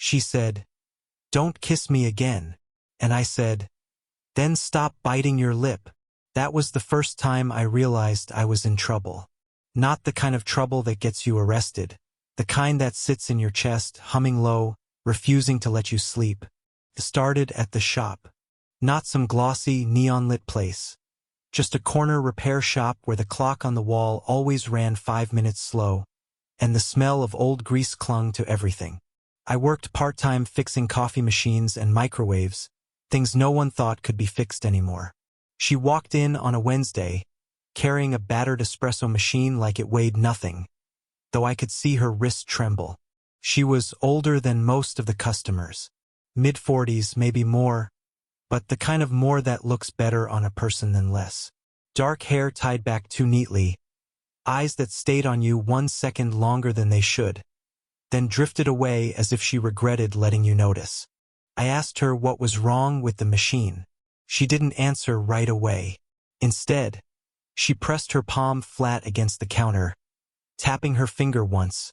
She said, "Don't kiss me again." And I said, "Then stop biting your lip." That was the first time I realized I was in trouble. Not the kind of trouble that gets you arrested. The kind that sits in your chest, humming low, refusing to let you sleep. It started at the shop. Not some glossy, neon-lit place. Just a corner repair shop where the clock on the wall always ran 5 minutes slow, and the smell of old grease clung to everything. I worked part-time fixing coffee machines and microwaves, things no one thought could be fixed anymore. She walked in on a Wednesday, carrying a battered espresso machine like it weighed nothing, though I could see her wrist tremble. She was older than most of the customers. Mid-40s, maybe more, but the kind of more that looks better on a person than less. Dark hair tied back too neatly, eyes that stayed on you 1 second longer than they should, then drifted away as if she regretted letting you notice. I asked her what was wrong with the machine. She didn't answer right away. Instead, she pressed her palm flat against the counter, tapping her finger once,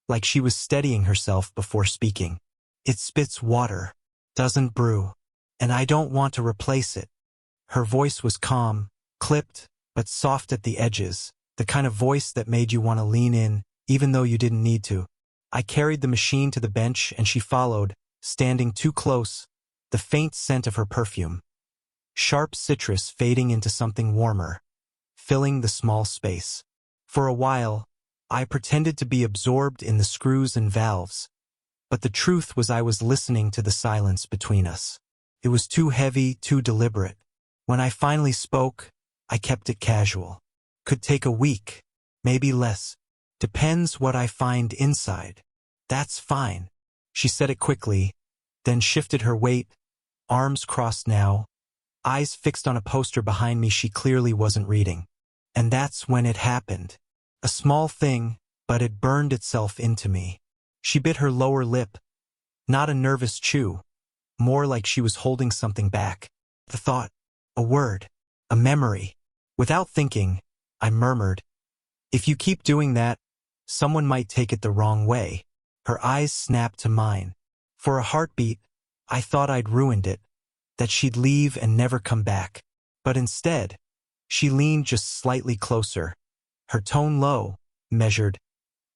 like she was steadying herself before speaking. "It spits water, doesn't brew, and I don't want to replace it." Her voice was calm, clipped, but soft at the edges, the kind of voice that made you want to lean in, even though you didn't need to. I carried the machine to the bench and she followed, standing too close, the faint scent of her perfume. Sharp citrus fading into something warmer, filling the small space. For a while, I pretended to be absorbed in the screws and valves, but the truth was I was listening to the silence between us. It was too heavy, too deliberate. When I finally spoke, I kept it casual. "Could take a week, maybe less. Depends what I find inside." "That's fine." She said it quickly, then shifted her weight, arms crossed now, eyes fixed on a poster behind me she clearly wasn't reading. And that's when it happened. A small thing, but it burned itself into me. She bit her lower lip, not a nervous chew, more like she was holding something back. The thought, a word, a memory. Without thinking, I murmured, "If you keep doing that, someone might take it the wrong way." Her eyes snapped to mine. For a heartbeat, I thought I'd ruined it, that she'd leave and never come back. But instead, she leaned just slightly closer, her tone low, measured.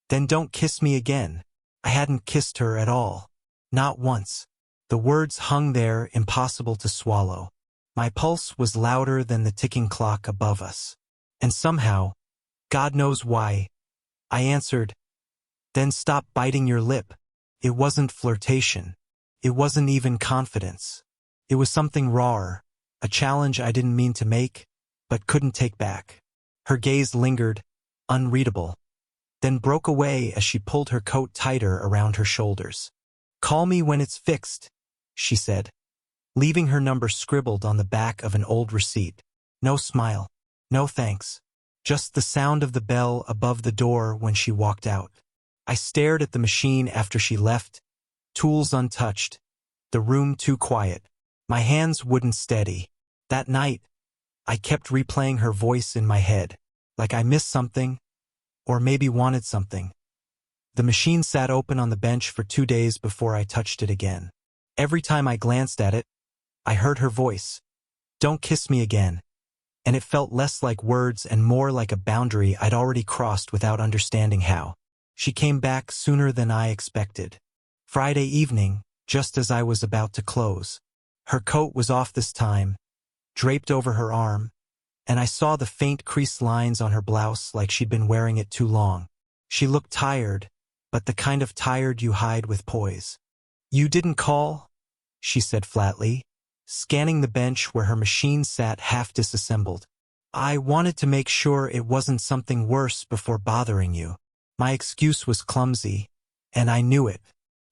"Then don't kiss me again." I hadn't kissed her at all. Not once. The words hung there, impossible to swallow. My pulse was louder than the ticking clock above us. And somehow, God knows why, I answered, "Then stop biting your lip." It wasn't flirtation. It wasn't even confidence. It was something rawer, a challenge I didn't mean to make, but couldn't take back. Her gaze lingered, unreadable, then broke away as she pulled her coat tighter around her shoulders. "Call me when it's fixed," she said, leaving her number scribbled on the back of an old receipt. No smile, no thanks, just the sound of the bell above the door when she walked out. I stared at the machine after she left, tools untouched, the room too quiet. My hands wouldn't steady. That night, I kept replaying her voice in my head, like I missed something, or maybe wanted something. The machine sat open on the bench for 2 days before I touched it again. Every time I glanced at it, I heard her voice, "Don't kiss me again," and it felt less like words and more like a boundary I'd already crossed without understanding how. She came back sooner than I expected. Friday evening, just as I was about to close. Her coat was off this time, draped over her arm, and I saw the faint crease lines on her blouse like she'd been wearing it too long. She looked tired, but the kind of tired you hide with poise. "You didn't call?" she said flatly, scanning the bench where her machine sat half disassembled. "I wanted to make sure it wasn't something worse before bothering you." My excuse was clumsy, and I knew it.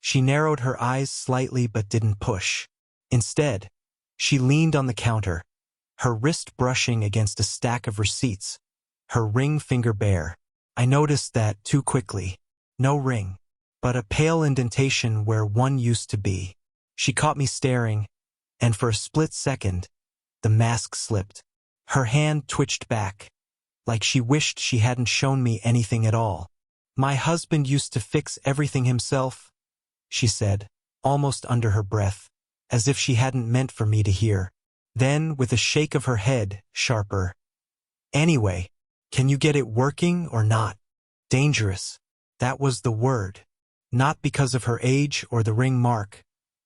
She narrowed her eyes slightly but didn't push. Instead, she leaned on the counter, her wrist brushing against a stack of receipts, her ring finger bare. I noticed that too quickly. No ring, but a pale indentation where one used to be. She caught me staring, and for a split second, the mask slipped. Her hand twitched back, like she wished she hadn't shown me anything at all. "My husband used to fix everything himself," she said, almost under her breath, as if she hadn't meant for me to hear. Then, with a shake of her head, sharper. Anyway, can you get it working or not? Dangerous. That was the word. Not because of her age or the ring mark,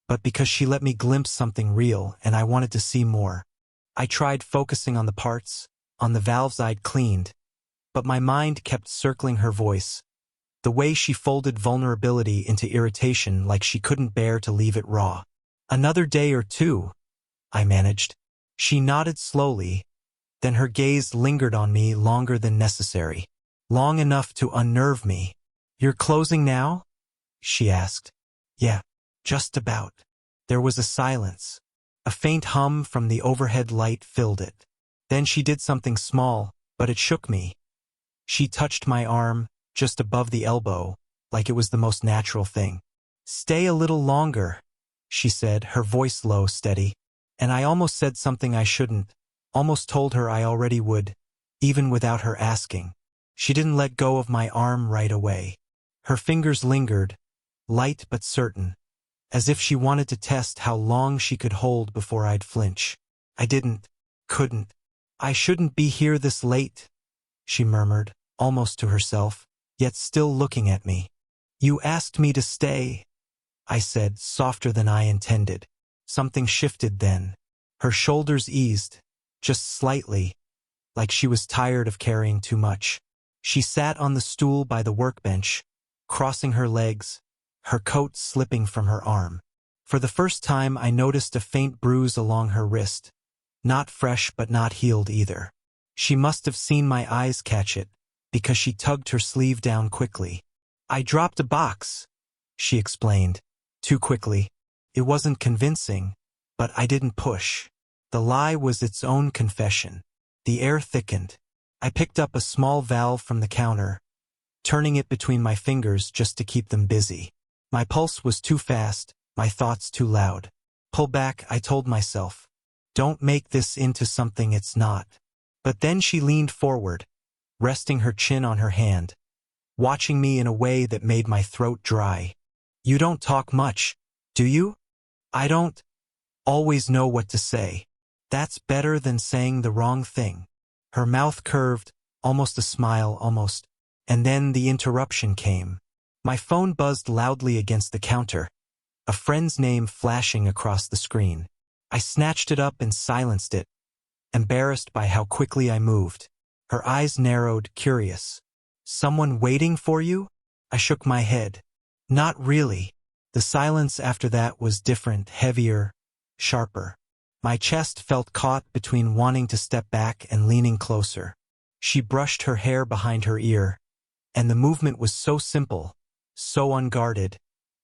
but because she let me glimpse something real and I wanted to see more. I tried focusing on the parts, on the valves I'd cleaned, but my mind kept circling her voice, the way she folded vulnerability into irritation like she couldn't bear to leave it raw. Another day or two, I managed. She nodded slowly, then her gaze lingered on me longer than necessary. Long enough to unnerve me. You're closing now? She asked. Yeah, just about. There was a silence. A faint hum from the overhead light filled it. Then she did something small, but it shook me. She touched my arm, just above the elbow, like it was the most natural thing. Stay a little longer, she said, her voice low, steady. And I almost said something I shouldn't, almost told her I already would, even without her asking. She didn't let go of my arm right away. Her fingers lingered, light but certain, as if she wanted to test how long she could hold before I'd flinch. I couldn't. I shouldn't be here this late, she murmured, almost to herself, yet still looking at me. You asked me to stay, I said, softer than I intended. Something shifted then. Her shoulders eased, just slightly, like she was tired of carrying too much. She sat on the stool by the workbench, crossing her legs, her coat slipping from her arm. For the first time I noticed a faint bruise along her wrist, not fresh but not healed either. She must have seen my eyes catch it, because she tugged her sleeve down quickly. I dropped a box, she explained, too quickly. It wasn't convincing, but I didn't push. The lie was its own confession. The air thickened. I picked up a small valve from the counter, turning it between my fingers just to keep them busy. My pulse was too fast, my thoughts too loud. Pull back, I told myself. Don't make this into something it's not. But then she leaned forward, resting her chin on her hand, watching me in a way that made my throat dry. You don't talk much, do you? I don't always know what to say. That's better than saying the wrong thing. Her mouth curved, almost a smile, almost. And then the interruption came. My phone buzzed loudly against the counter, a friend's name flashing across the screen. I snatched it up and silenced it, embarrassed by how quickly I moved. Her eyes narrowed, curious. Someone waiting for you? I shook my head. Not really. The silence after that was different, heavier, sharper. My chest felt caught between wanting to step back and leaning closer. She brushed her hair behind her ear, and the movement was so simple, so unguarded,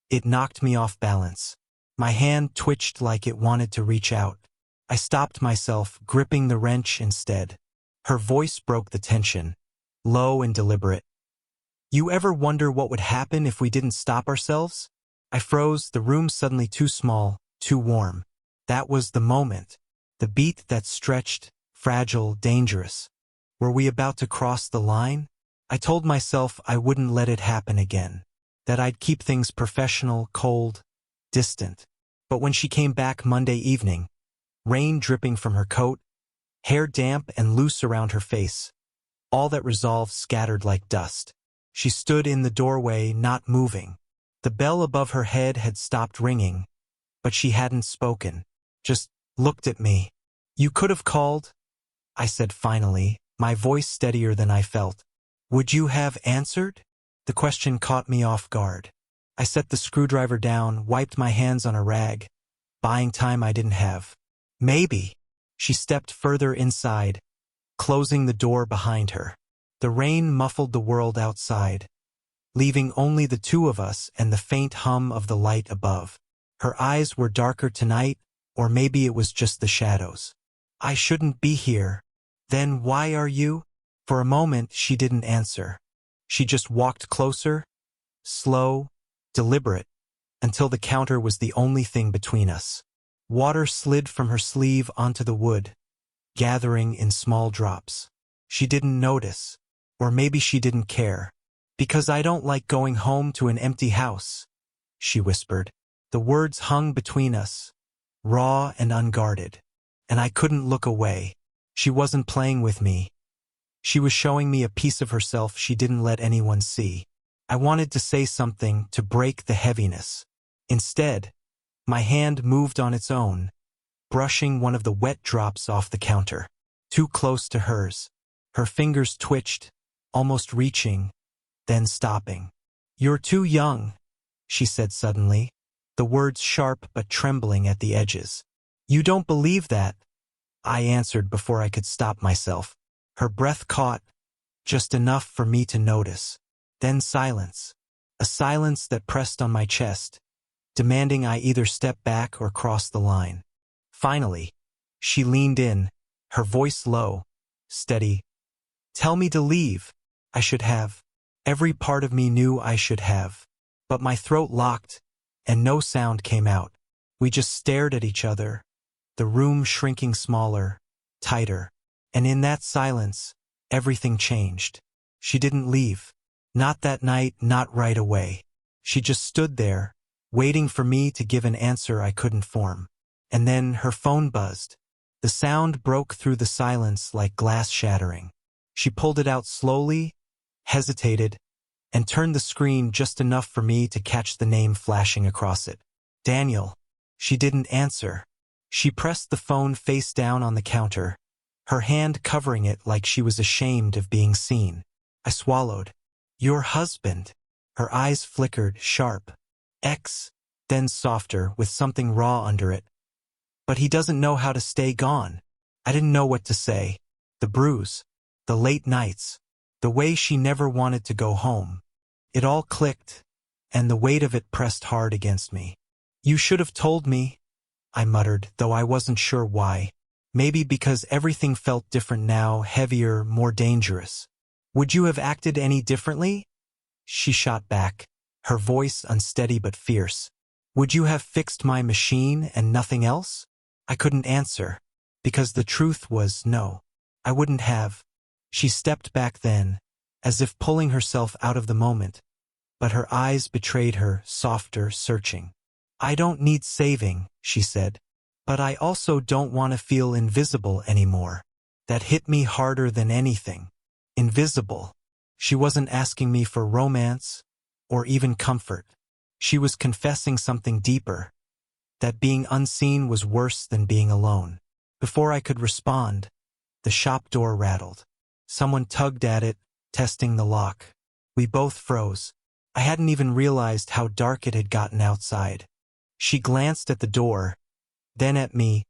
it knocked me off balance. My hand twitched like it wanted to reach out. I stopped myself, gripping the wrench instead. Her voice broke the tension, low and deliberate. You ever wonder what would happen if we didn't stop ourselves? I froze, the room suddenly too small, too warm. That was the moment. The beat that stretched, fragile, dangerous. Were we about to cross the line? I told myself I wouldn't let it happen again. That I'd keep things professional, cold, distant. But when she came back Monday evening, rain dripping from her coat, hair damp and loose around her face, all that resolve scattered like dust. She stood in the doorway, not moving. The bell above her head had stopped ringing, but she hadn't spoken, just looked at me. You could have called, I said finally, my voice steadier than I felt. Would you have answered? The question caught me off guard. I set the screwdriver down, wiped my hands on a rag, buying time I didn't have. Maybe. She stepped further inside, closing the door behind her. The rain muffled the world outside, leaving only the two of us and the faint hum of the light above. Her eyes were darker tonight, or maybe it was just the shadows. I shouldn't be here. Then why are you? For a moment she didn't answer. She just walked closer, slow, deliberate, until the counter was the only thing between us. Water slid from her sleeve onto the wood, gathering in small drops. She didn't notice, or maybe she didn't care. Because I don't like going home to an empty house, she whispered. The words hung between us, raw and unguarded. And I couldn't look away. She wasn't playing with me. She was showing me a piece of herself she didn't let anyone see. I wanted to say something to break the heaviness. Instead, my hand moved on its own, brushing one of the wet drops off the counter. Too close to hers. Her fingers twitched, almost reaching, then stopping. "You're too young," she said suddenly, the words sharp but trembling at the edges. "You don't believe that," I answered before I could stop myself. Her breath caught, just enough for me to notice. Then silence. A silence that pressed on my chest, demanding I either step back or cross the line. Finally, she leaned in, her voice low, steady. "Tell me to leave." I should have. Every part of me knew I should have. But my throat locked, and no sound came out. We just stared at each other, the room shrinking smaller, tighter. And in that silence, everything changed. She didn't leave. Not that night, not right away. She just stood there, waiting for me to give an answer I couldn't form. And then her phone buzzed. The sound broke through the silence like glass shattering. She pulled it out slowly, hesitated, and turned the screen just enough for me to catch the name flashing across it. "Daniel." She didn't answer. She pressed the phone face down on the counter, her hand covering it like she was ashamed of being seen. I swallowed. "Your husband." Her eyes flickered, sharp. "Ex," then softer, with something raw under it. "But he doesn't know how to stay gone." I didn't know what to say. The bruise, the late nights, the way she never wanted to go home. It all clicked, and the weight of it pressed hard against me. "You should have told me," I muttered, though I wasn't sure why. Maybe because everything felt different now, heavier, more dangerous. "Would you have acted any differently?" She shot back, her voice unsteady but fierce. "Would you have fixed my machine and nothing else?" I couldn't answer, because the truth was no. I wouldn't have. She stepped back then, as if pulling herself out of the moment, but her eyes betrayed her, softer, searching. "I don't need saving," she said. "But I also don't want to feel invisible anymore." That hit me harder than anything. Invisible. She wasn't asking me for romance, or even comfort. She was confessing something deeper, that being unseen was worse than being alone. Before I could respond, the shop door rattled. Someone tugged at it, testing the lock. We both froze. I hadn't even realized how dark it had gotten outside. She glanced at the door, then at me,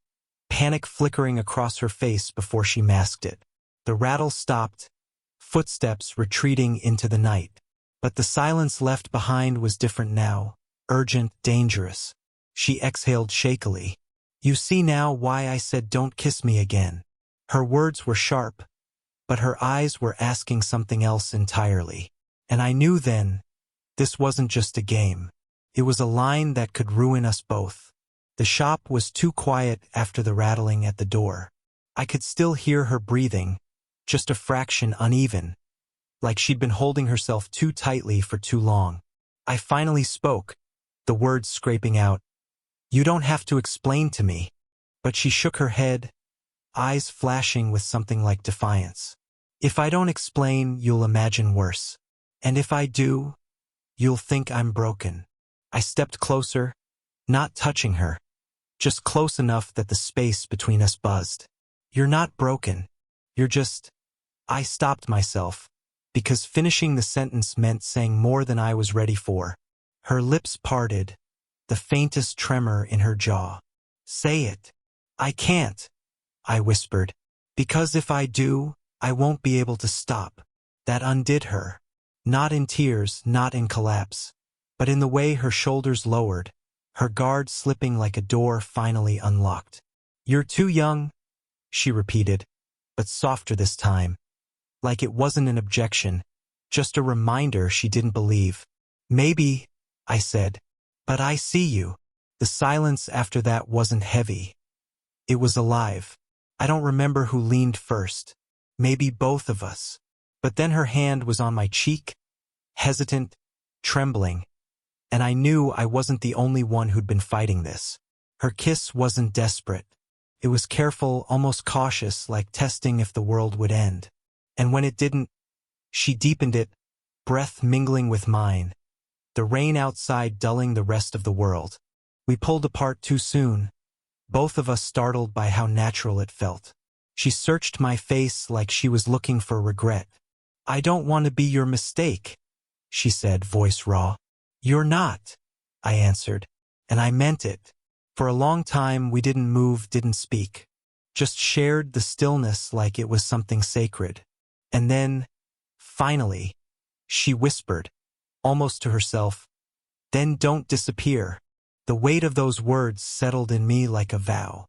panic flickering across her face before she masked it. The rattle stopped, footsteps retreating into the night. But the silence left behind was different now, urgent, dangerous. She exhaled shakily. "You see now why I said don't kiss me again." Her words were sharp, but her eyes were asking something else entirely. And I knew then, this wasn't just a game. It was a line that could ruin us both. The shop was too quiet after the rattling at the door. I could still hear her breathing, just a fraction uneven, like she'd been holding herself too tightly for too long. I finally spoke, the words scraping out. "You don't have to explain to me." But she shook her head, eyes flashing with something like defiance. "If I don't explain, you'll imagine worse. And if I do, you'll think I'm broken." I stepped closer, not touching her, just close enough that the space between us buzzed. "You're not broken. You're just—" I stopped myself, because finishing the sentence meant saying more than I was ready for. Her lips parted, the faintest tremor in her jaw. "Say it." "I can't," I whispered, "because if I do, I won't be able to stop." That undid her. Not in tears, not in collapse, but in the way her shoulders lowered, her guard slipping like a door finally unlocked. "You're too young," she repeated, but softer this time, like it wasn't an objection, just a reminder she didn't believe. "Maybe," I said, "but I see you." The silence after that wasn't heavy. It was alive. I don't remember who leaned first. Maybe both of us. But then her hand was on my cheek, hesitant, trembling, And I knew I wasn't the only one who'd been fighting this. Her kiss wasn't desperate. It was careful, almost cautious, like testing if the world would end. And when it didn't, she deepened it, breath mingling with mine, the rain outside dulling the rest of the world. We pulled apart too soon, both of us startled by how natural it felt. She searched my face like she was looking for regret. "I don't want to be your mistake," she said, voice raw. "You're not," I answered, and I meant it. For a long time we didn't move, didn't speak, just shared the stillness like it was something sacred. And then, finally, she whispered, almost to herself, "Then don't disappear." The weight of those words settled in me like a vow.